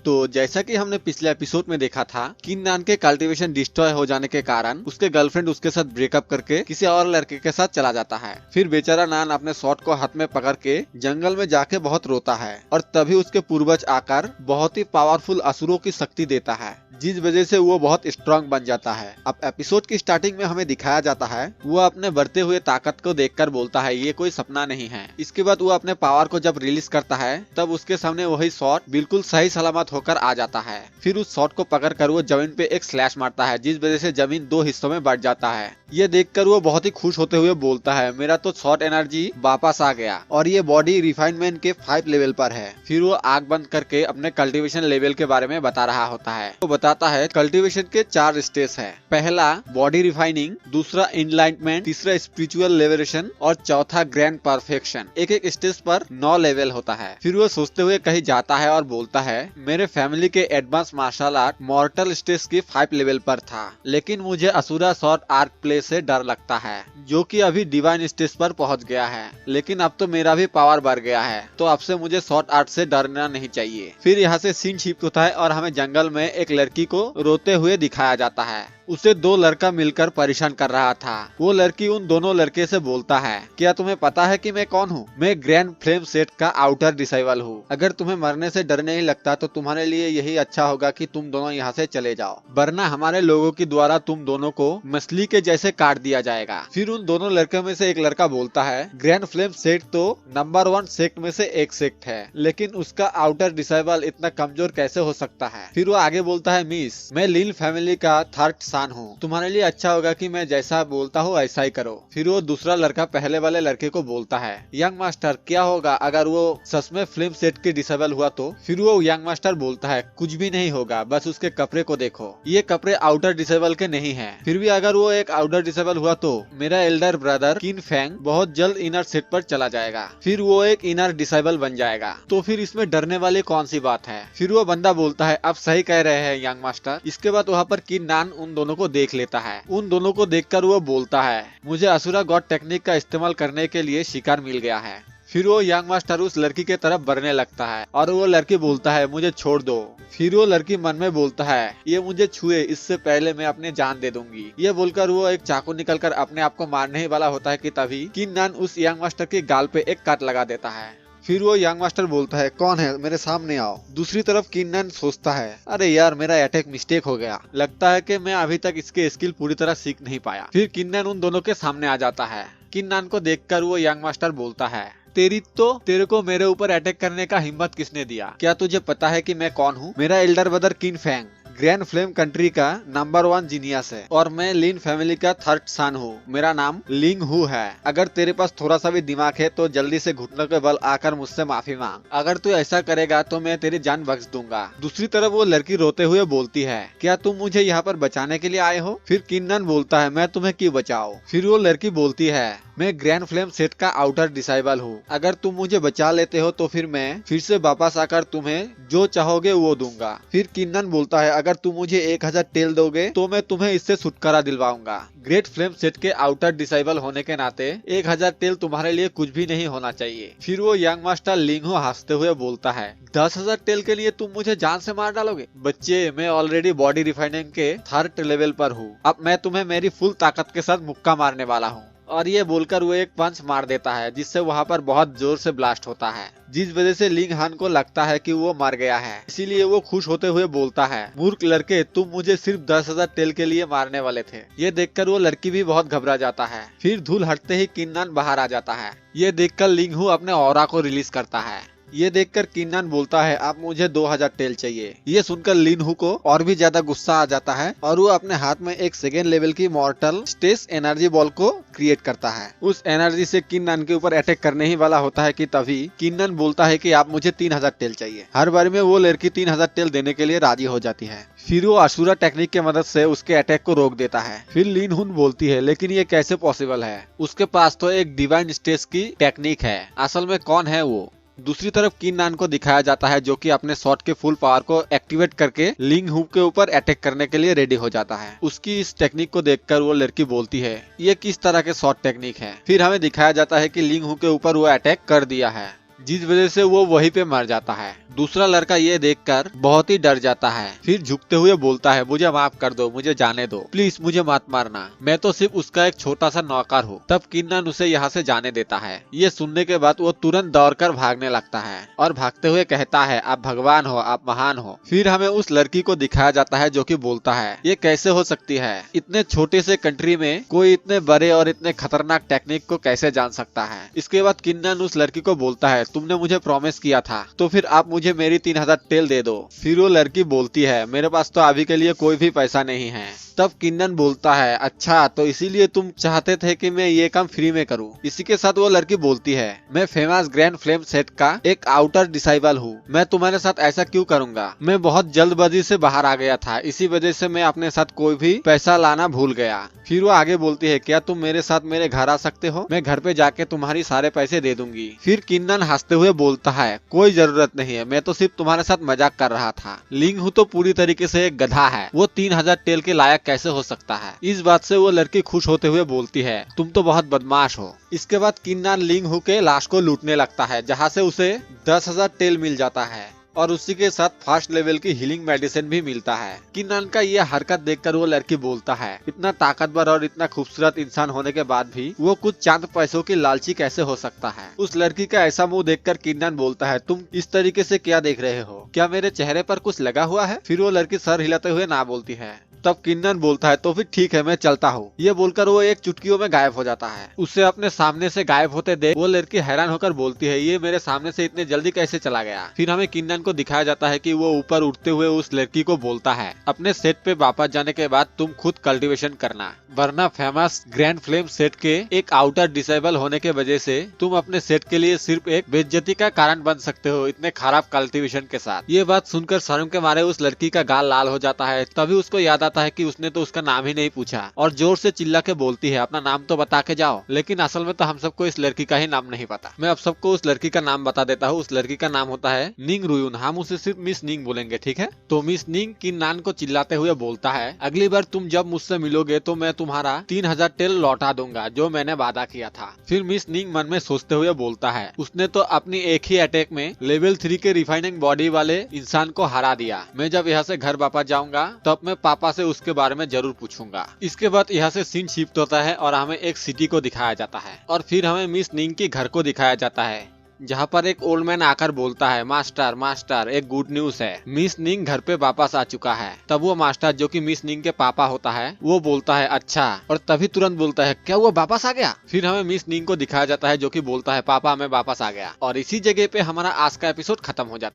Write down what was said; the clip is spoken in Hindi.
तो जैसा कि हमने पिछले एपिसोड में देखा था, किन नान के कल्टीवेशन डिस्ट्रॉय हो जाने के कारण उसके गर्लफ्रेंड उसके साथ ब्रेकअप करके किसी और लड़के के साथ चला जाता है। फिर बेचारा नान अपने शॉट को हाथ में पकड़ के जंगल में जाके बहुत रोता है और तभी उसके पूर्वज आकर बहुत ही पावरफुल असुरों की शक्ति देता है, जिस वजह से वो बहुत स्ट्रांग बन जाता है। अब एपिसोड की स्टार्टिंग में हमें दिखाया जाता है वो अपने बढ़ते हुए ताकत को देखकर बोलता है ये कोई सपना नहीं है। इसके बाद वो अपने पावर को जब रिलीज करता है तब उसके सामने वही शॉट बिल्कुल सही सलामत होकर आ जाता है। फिर उस शॉट को पकड़कर वो जमीन पे एक स्लैश मारता है, जिस वजह से जमीन 2 हिस्सों में बढ़ जाता है। ये देखकर वो बहुत ही खुश होते हुए बोलता है मेरा तो शॉट एनर्जी वापस आ गया और ये बॉडी रिफाइनमेंट के 5 लेवल पर है। फिर वो आग बंद करके अपने कल्टीवेशन लेवल के बारे में बता रहा होता है। वो बताता है कल्टीवेशन के 4 स्टेज है। पहला बॉडी रिफाइनिंग, दूसरा इनलाइटमेंट, तीसरा स्पिरिचुअल लेवरेशन और चौथा ग्रैंड परफेक्शन। एक एक स्टेज पर 9 लेवल होता है। फिर वो सोचते हुए कहीं जाता है और बोलता है मेरे फैमिली के advance martial art mortal stage की 5 लेवल पर था, लेकिन मुझे असुरा शॉर्ट आर्क प्ले से डर लगता है जो कि अभी डिवाइन स्टेज पर पहुंच गया है। लेकिन अब तो मेरा भी पावर बढ़ गया है, तो अब से मुझे शॉर्ट आर्ट से डरना नहीं चाहिए। फिर यहाँ से सीन शिफ्ट होता है और हमें जंगल में एक लड़की को रोते हुए दिखाया जाता है। उसे 2 लड़का मिलकर परेशान कर रहा था। वो लड़की उन दोनों लड़के से बोलता है क्या तुम्हें पता है कि मैं कौन हूँ? मैं ग्रैंड फ्लेम सेट का आउटर डिसाइबल हूँ। अगर तुम्हें मरने से डर नहीं लगता तो तुम्हारे लिए यही अच्छा होगा कि तुम दोनों यहाँ से चले जाओ, वरना हमारे लोगों की द्वारा तुम दोनों को मछली के जैसे काट दिया जाएगा। फिर उन दोनों लड़कों में से एक लड़का बोलता है ग्रैंड फ्लेम सेट तो नंबर 1 सेक्ट में से एक सेक्ट है, लेकिन उसका आउटर डिसाइबल इतना कमजोर कैसे हो सकता है? फिर वो आगे बोलता है मिस, मैं लीन फैमिली का थर्ड हूँ, तुम्हारे लिए अच्छा होगा कि मैं जैसा बोलता हूँ ऐसा ही करो। फिर वो दूसरा लड़का पहले वाले लड़के को बोलता है यंग मास्टर क्या होगा अगर वो सच में फिल्म सेट के डिसेबल हुआ तो? फिर वो यंग मास्टर बोलता है कुछ भी नहीं होगा, बस उसके कपड़े को देखो, ये कपड़े आउटर डिसेबल के नहीं है। फिर भी अगर वो एक आउटर डिसेबल हुआ तो मेरा एल्डर ब्रदर किन फैंग बहुत जल्द इनर सेट पर चला जाएगा, फिर वो एक इनर डिसेबल बन जाएगा, तो फिर इसमें डरने वाली कौन सी बात है? फिर वो बंदा बोलता है अब सही कह रहे हैं यंग मास्टर। इसके बाद वहाँ पर किन नान उन दोनों को देख लेता है। उन दोनों को देखकर वो बोलता है मुझे असुरा गॉड टेक्निक का इस्तेमाल करने के लिए शिकार मिल गया है। फिर वो यंग मास्टर उस लड़की के तरफ बढ़ने लगता है और वो लड़की बोलता है मुझे छोड़ दो। फिर वो लड़की मन में बोलता है ये मुझे छुए इससे पहले मैं अपनी जान दे दूंगी। ये बोलकर वो एक चाकू निकलकर अपने आप को मारने ही वाला होता है कि तभी किन नान उस यंग मास्टर के गाल पे एक काट लगा देता है। फिर वो यंग मास्टर बोलता है कौन है, मेरे सामने आओ। दूसरी तरफ किन्नन सोचता है अरे यार मेरा अटैक मिस्टेक हो गया, लगता है कि मैं अभी तक इसके स्किल पूरी तरह सीख नहीं पाया। फिर किन्नन उन दोनों के सामने आ जाता है। किन्नन को देखकर वो यंग मास्टर बोलता है तेरे को मेरे ऊपर अटैक करने का हिम्मत किसने दिया? क्या तुझे पता है कि मैं कौन हूँ? मेरा एल्डर ब्रदर किन फैंग ग्रैंड फ्लेम कंट्री का नंबर 1 जीनियस है और मैं लीन फैमिली का थर्ड सन हूँ। मेरा नाम लिंग हु है। अगर तेरे पास थोड़ा सा भी दिमाग है तो जल्दी से घुटनों के बल आकर मुझसे माफी मांग। अगर तू ऐसा करेगा तो मैं तेरी जान बख्श दूंगा। दूसरी तरफ वो लड़की रोते हुए बोलती है क्या तुम मुझे यहाँ पर बचाने के लिए आए हो? फिर किन्नन बोलता है मैं तुम्हें क्यों बचाऊं? फिर वो लड़की बोलती है मैं ग्रैंड फ्लेम सेट का आउटर डिसाइबल हूँ। अगर तुम मुझे बचा लेते हो तो फिर मैं फिर से वापस आकर तुम्हें जो चाहोगे वो दूंगा। फिर किन्नन बोलता है अगर तुम मुझे 1000 टेल दोगे तो मैं तुम्हें इससे छुटकारा दिलवाऊंगा। ग्रेट फ्लेम सेट के आउटर डिसाइबल होने के नाते 1000 टेल तुम्हारे लिए कुछ भी नहीं होना चाहिए। फिर वो यंग मास्टर लिंगहो हंसते हुए बोलता है 10,000 टेल के लिए तुम मुझे जान से मार डालोगे? बच्चे मैं ऑलरेडी बॉडी रिफाइनिंग के 3rd लेवल पर हूँ, अब मैं तुम्हें मेरी फुल ताकत के साथ मुक्का मारने वाला हूँ। और ये बोलकर वो एक पंच मार देता है जिससे वहाँ पर बहुत जोर से ब्लास्ट होता है, जिस वजह से लिंग हान को लगता है कि वो मर गया है। इसीलिए वो खुश होते हुए बोलता है मूर्ख लड़के तुम मुझे सिर्फ 10,000 टेल के लिए मारने वाले थे। ये देखकर वो लड़की भी बहुत घबरा जाता है। फिर धूल हटते ही किन्नन बाहर आ जाता है। ये देखकर लिंग हु अपने ऑरा को रिलीज करता है। ये देखकर किन्नन बोलता है अब मुझे 2000 टेल चाहिए। ये सुनकर लिन हु को और भी ज्यादा गुस्सा आ जाता है और वो अपने हाथ में एक 2nd लेवल की मॉर्टल स्टेज एनर्जी बॉल को क्रिएट करता है। उस एनर्जी से किन्नन के ऊपर अटैक करने ही वाला होता है कि तभी किन्नन बोलता है कि आप मुझे 3000 टेल चाहिए। हर बार में वो लड़की 3000 टेल देने के लिए राजी हो जाती है। फिर वो असुरा टेक्निक की मदद से उसके अटैक को रोक देता है। फिर लिन हुन बोलती है लेकिन ये कैसे पॉसिबल है? उसके पास तो एक डिवाइन स्टेज की टेक्निक है, असल में कौन है वो? दूसरी तरफ किन नान को दिखाया जाता है जो कि अपने शॉट के फुल पावर को एक्टिवेट करके लिंग हु के ऊपर अटैक करने के लिए रेडी हो जाता है। उसकी इस टेक्निक को देखकर वो लड़की बोलती है ये किस तरह के शॉट टेक्निक है? फिर हमें दिखाया जाता है कि लिंग हु के ऊपर वो अटैक कर दिया है, जिस वजह से वो वहीं पे मर जाता है। दूसरा लड़का ये देखकर बहुत ही डर जाता है, फिर झुकते हुए बोलता है, मुझे माफ कर दो, मुझे जाने दो, प्लीज मुझे मत मारना, मैं तो सिर्फ उसका एक छोटा सा नौकर हूँ। तब किन्नन उसे यहाँ से जाने देता है। ये सुनने के बाद वो तुरंत दौड़कर भागने लगता है और भागते हुए कहता है, आप भगवान हो, आप महान हो। फिर हमें उस लड़की को दिखाया जाता है जो कि बोलता है, ये कैसे हो सकती है, इतने छोटे से कंट्री में कोई इतने बड़े और इतने खतरनाक टेक्निक को कैसे जान सकता है। इसके बाद किन्नन उस लड़की को बोलता है, तुमने मुझे प्रॉमिस किया था, तो फिर आप मुझे मेरी 3000 टेल दे दो। फिर वो लड़की बोलती है, मेरे पास तो अभी के लिए कोई भी पैसा नहीं है। तब किन्नन बोलता है, अच्छा तो इसीलिए तुम चाहते थे कि मैं ये काम फ्री में करूं। इसी के साथ वो लड़की बोलती है, मैं फेमस ग्रैंड फ्लेम सेट का एक आउटर डिसाइबल हूँ, मैं तुम्हारे साथ ऐसा क्यों करूंगा, मैं बहुत जल्दबाजी से बाहर आ गया था, इसी वजह से मैं अपने साथ कोई भी पैसा लाना भूल गया। फिर वो आगे बोलती है, क्या तुम मेरे साथ मेरे घर आ सकते हो, मैं घर पे जाके तुम्हारी सारे पैसे दे दूंगी। फिर किन्नन हंसते हुए बोलता है, कोई जरूरत नहीं है, मैं तो सिर्फ तुम्हारे साथ मजाक कर रहा था। लिंग हूँ तो पूरी तरीके से एक गधा है, वो 3000 टेल के लायक कैसे हो सकता है। इस बात से वो लड़की खुश होते हुए बोलती है, तुम तो बहुत बदमाश हो। इसके बाद किन्नन लिंग हू के लाश को लूटने लगता है, जहाँ से उसे 10,000 टेल मिल जाता है और उसी के साथ फर्स्ट लेवल की हीलिंग मेडिसिन भी मिलता है। किन्नन का यह हरकत देखकर वो लड़की बोलता है, इतना ताकतवर और इतना खूबसूरत इंसान होने के बाद भी वो कुछ चंद पैसों की लालची कैसे हो सकता है। उस लड़की का ऐसा मुंह देखकर किन्नन बोलता है, तुम इस तरीके से क्या देख रहे हो, क्या मेरे चेहरे पर कुछ लगा हुआ है। फिर वो लड़की सर हिलाते हुए ना बोलती है। तब किन्नन बोलता है, तो फिर ठीक है, मैं चलता हूँ। ये बोलकर वो एक चुटकियों में गायब हो जाता है। उसे अपने सामने से गायब होते देख वो लड़की हैरान होकर बोलती है, ये मेरे सामने से इतने जल्दी कैसे चला गया। फिर हमें किन्नन को दिखाया जाता है कि वो ऊपर उठते हुए उस लड़की को बोलता है, अपने सेट पे वापस जाने के बाद तुम खुद कल्टीवेशन करना, वरना फेमस ग्रैंड फ्लेम सेट के एक आउटर डिसेबल होने के वजह से तुम अपने सेट के लिए सिर्फ एक बेइज्जती का कारण बन सकते हो, इतने खराब कल्टीवेशन के साथ। ये बात सुनकर शर्म के मारे उस लड़की का गाल लाल हो जाता है। तभी उसको याद आता है कि उसने तो उसका नाम ही नहीं पूछा और जोर से चिल्ला के बोलती है, अपना नाम तो बता के जाओ। लेकिन असल में तो हम सबको इस लड़की का ही नाम नहीं पता। मैं अब सबको उस लड़की का नाम बता देता हूँ। उस लड़की का नाम होता है निंग रुयुन। हम उसे सिर्फ मिस निंग बोलेंगे, ठीक है। तो मिस निंग किन्नन को चिल्लाते हुए बोलता है, अगली बार तुम जब मुझसे मिलोगे तो मैं तुम्हारा 3000 टेल लौटा दूंगा, जो मैंने वादा किया था। फिर मिस निंग मन में सोचते हुए बोलता है, उसने तो अपनी एक ही अटैक में लेवल 3 के रिफाइनिंग बॉडी वाले इंसान को हरा दिया। मैं जब यहाँ से घर वापस जाऊंगा तब मैं पापा से उसके बारे में जरूर पूछूंगा। इसके बाद यहाँ से सीन शिफ्ट होता है और हमें एक सिटी को दिखाया जाता है और फिर हमें मिस निंग के घर को दिखाया जाता है, जहाँ पर एक ओल्ड मैन आकर बोलता है, मास्टर मास्टर एक गुड न्यूज है, मिस निंग घर पे वापस आ चुका है। तब वो मास्टर जो कि मिस निंग के पापा होता है वो बोलता है, अच्छा, और तभी तुरंत बोलता है, क्या वो वापस आ गया। फिर हमें मिस निंग को दिखाया जाता है जो कि बोलता है, पापा मैं वापस आ गया। और इसी जगह पे हमारा आज का एपिसोड खत्म हो जाता है।